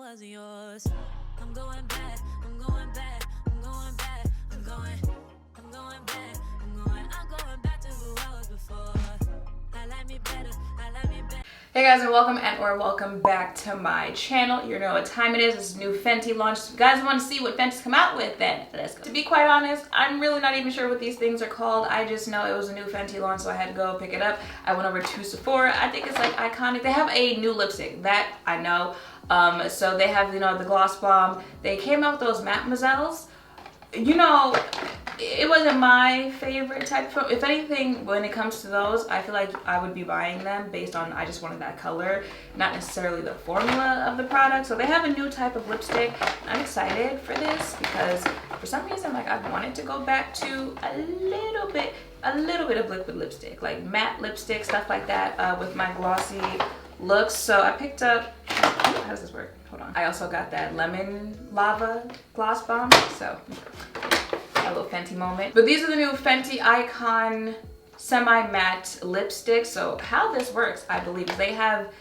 wasn't yours. I'm going back, I'm going back, I'm going back, I'm going back, I'm going back to who I was before. I like me better, I like me better. Hey guys, and welcome back to my channel. You know what time it is. This is new Fenty launch. If you guys want to see what Fenty's come out with, then let's go. To be quite honest, I'm really not even sure what these things are called. I just know it was a new Fenty launch, so I had to go pick it up. I went over to Sephora. I think it's like iconic. They have a new lipstick, that I know. So they have, you know, the gloss bomb. They came out with those mademoiselles. You know, it wasn't my favorite type of, if anything, when it comes to those, I feel like I would be buying them based on, I just wanted that color, not necessarily the formula of the product. So they have a new type of lipstick. I'm excited for this because for some reason, like, I wanted to go back to a little bit of liquid lipstick, like matte lipstick, stuff like that, with my glossy looks. So I picked up, how does this work? Hold on. I also got that lemon lava gloss bomb. So a little Fenty moment. But these are the new Fenty Icon semi-matte lipsticks. So how this works, I believe, is they have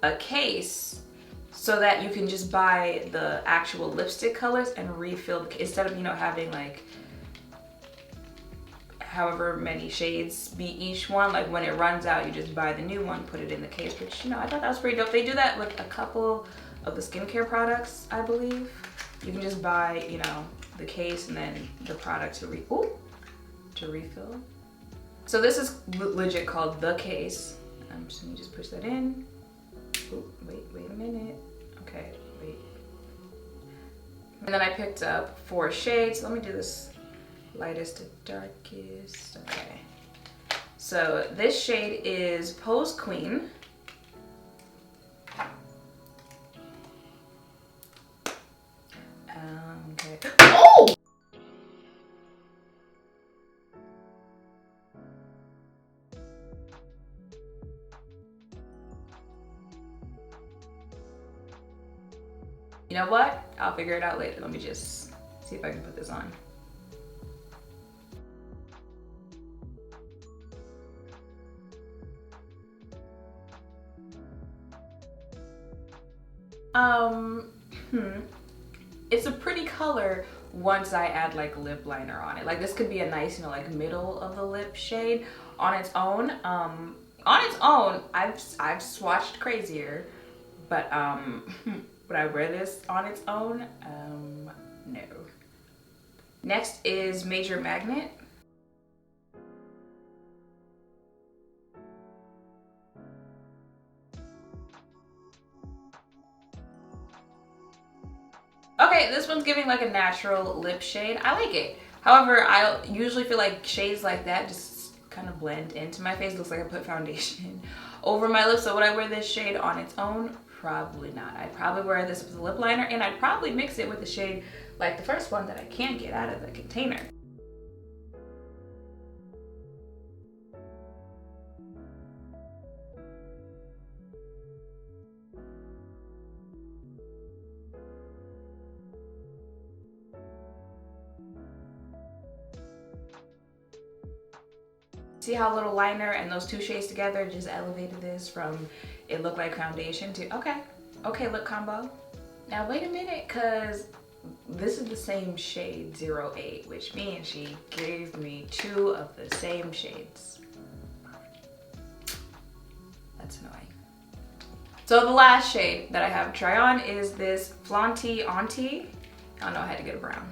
a case so that you can just buy the actual lipstick colors and refill the case instead of, you know, having like however many shades be each one. Like when it runs out, you just buy the new one, put it in the case, which, you know, I thought that was pretty dope. They do that with a couple of the skincare products, I believe. You can just buy, you know, the case and then the product to refill. So this is legit called the case. I'm just gonna push that in. Ooh, wait a minute. Okay, wait. And then I picked up 4 shades. Let me do this lightest to darkest. Okay. So this shade is Pose Queen. Okay. Oh! You know what? I'll figure it out later. Let me just see if I can put this on. It's a pretty color once I add like lip liner on it. Like this could be a nice, you know, like middle of the lip shade on its own. I've swatched crazier, but would I wear this on its own? No. Next is Major Magnet. Okay, this one's giving like a natural lip shade. I like it. However, I usually feel like shades like that just kind of blend into my face. It looks like I put foundation over my lips. So would I wear this shade on its own? Probably not. I'd probably wear this with a lip liner, and I'd probably mix it with a shade like the first one that I can't get out of the container. See how little liner and those 2 shades together just elevated this from it looked like foundation to okay look combo. Now wait a minute, cause this is the same shade 08, which means she gave me 2 of the same shades. That's annoying. So the last shade that I have to try on is this Fenty Auntie. I don't know, I had to get a brown.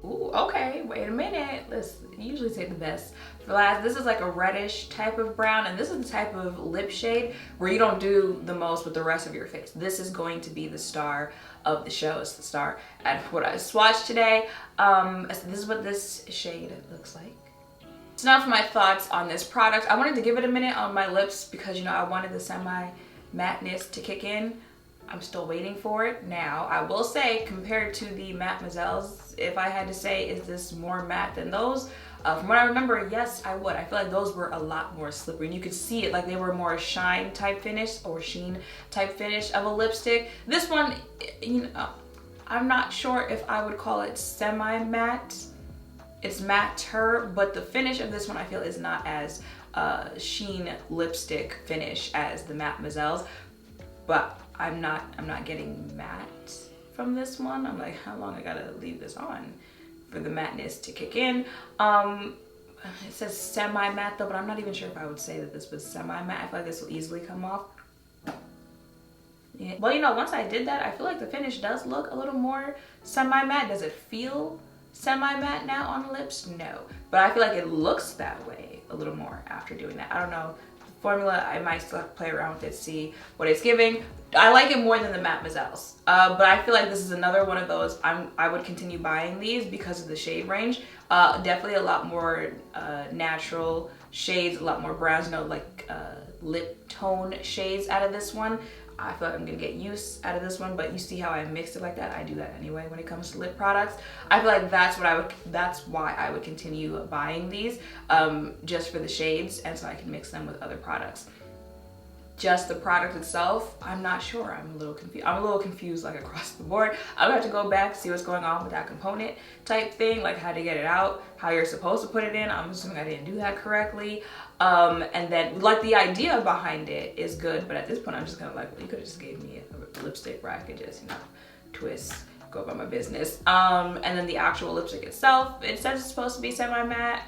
Ooh, okay, wait a minute. Let's usually say the best for last. This is like a reddish type of brown, and this is the type of lip shade where you don't do the most with the rest of your face. This is going to be the star of the show. It's the star at what I swatched today. So this is what this shade looks like. So now for my thoughts on this product. I wanted to give it a minute on my lips because, you know, I wanted the semi-matteness to kick in. I'm still waiting for it. Now, I will say, compared to the mademoiselles, if I had to say, is this more matte than those? From what I remember, yes, I would. I feel like those were a lot more slippery, and you could see it, like they were more shine type finish or sheen type finish of a lipstick. This one, you know, I'm not sure if I would call it semi-matte. It's matte-er, but the finish of this one I feel is not as sheen lipstick finish as the Mademoiselle's. But I'm not getting matte from this one. I'm like, how long I gotta leave this on for the matteness to kick in? It says semi-matte though, but I'm not even sure if I would say that this was semi-matte. I feel like this will easily come off. Yeah. Well, you know, once I did that, I feel like the finish does look a little more semi-matte. Does it feel semi-matte now on the lips? No. But I feel like it looks that way a little more after doing that. I don't know. The formula, I might still have to play around with it, see what it's giving. I like it more than the Mademoiselle's. But I feel like this is another one of those, I would continue buying these because of the shade range. Definitely a lot more natural shades, a lot more browns, you know, like lip tone shades out of this one. I feel like I'm gonna get use out of this one, but you see how I mixed it like that? I do that anyway when it comes to lip products. I feel like that's why I would continue buying these, just for the shades, and so I can mix them with other products. Just the product itself, I'm not sure. I'm a little confused like across the board. I'm gonna have to go back, see what's going on with that component type thing, like how to get it out, how you're supposed to put it in. I'm assuming I didn't do that correctly. And then like the idea behind it is good, but at this point I'm just kind of like, well, you could have just gave me a lipstick where I could just, you know, twist, go about my business. And then the actual lipstick itself, it says it's supposed to be semi-matte.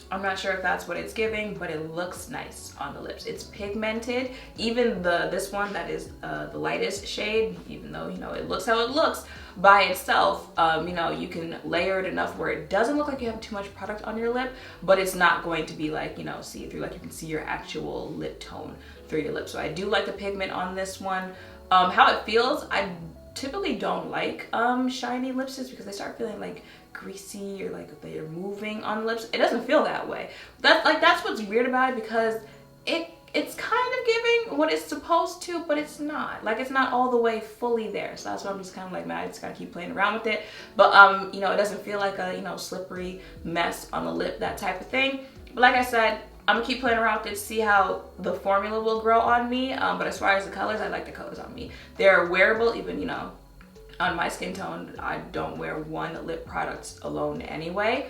I'm not sure if that's what it's giving, but it looks nice on the lips. It's pigmented. Even this one that is the lightest shade, even though, you know, it looks how it looks by itself, you know, you can layer it enough where it doesn't look like you have too much product on your lip, but it's not going to be like, you know, see-through, like you can see your actual lip tone through your lips. So I do like the pigment on this one. How it feels, I typically don't like shiny lipsticks because they start feeling like greasy or like they're moving on the lips. It doesn't feel that way. That's what's weird about it, because it's kind of giving what it's supposed to, but it's not. Like, it's not all the way fully there. So that's why I'm just kind of like, man, I just gotta keep playing around with it. But you know, it doesn't feel like a, you know, slippery mess on the lip, that type of thing. But like I said, I'm gonna keep playing around with it to see how the formula will grow on me. But as far as the colors, I like the colors on me. They're wearable, even, you know, on my skin tone. I don't wear one lip product alone anyway.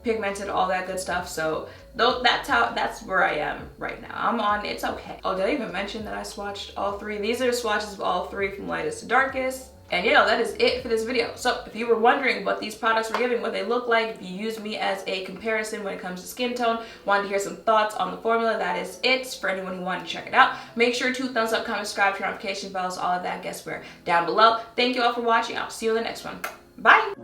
Pigmented, all that good stuff. So that's where I am right now. I'm on It's Okay. Oh, did I even mention that I swatched all three? These are the swatches of all three from lightest to darkest. And you know, that is it for this video. So if you were wondering what these products were giving, what they look like, if you use me as a comparison when it comes to skin tone, wanted to hear some thoughts on the formula, that is it. For anyone who wanted to check it out, make sure to thumbs up, comment, subscribe, turn notification bells, all of that, guess where, down below. Thank you all for watching. I'll see you in the next one. Bye.